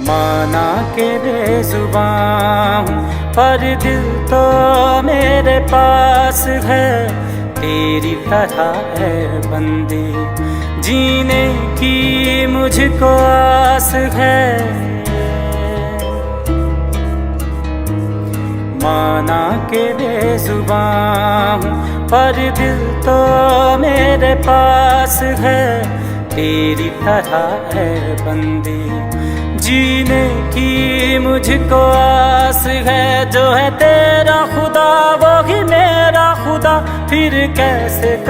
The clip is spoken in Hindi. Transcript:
माना के बेजुबां हूँ पर दिल तो मेरे पास है, तेरी तरह है बंदी जीने की मुझको आस है। माना के बेजुबां हूँ पर दिल तो मेरे पास है, तेरी तरह है बंदी जीने की मुझको आस है। जो है तेरा खुदा वो ही मेरा खुदा, फिर कैसे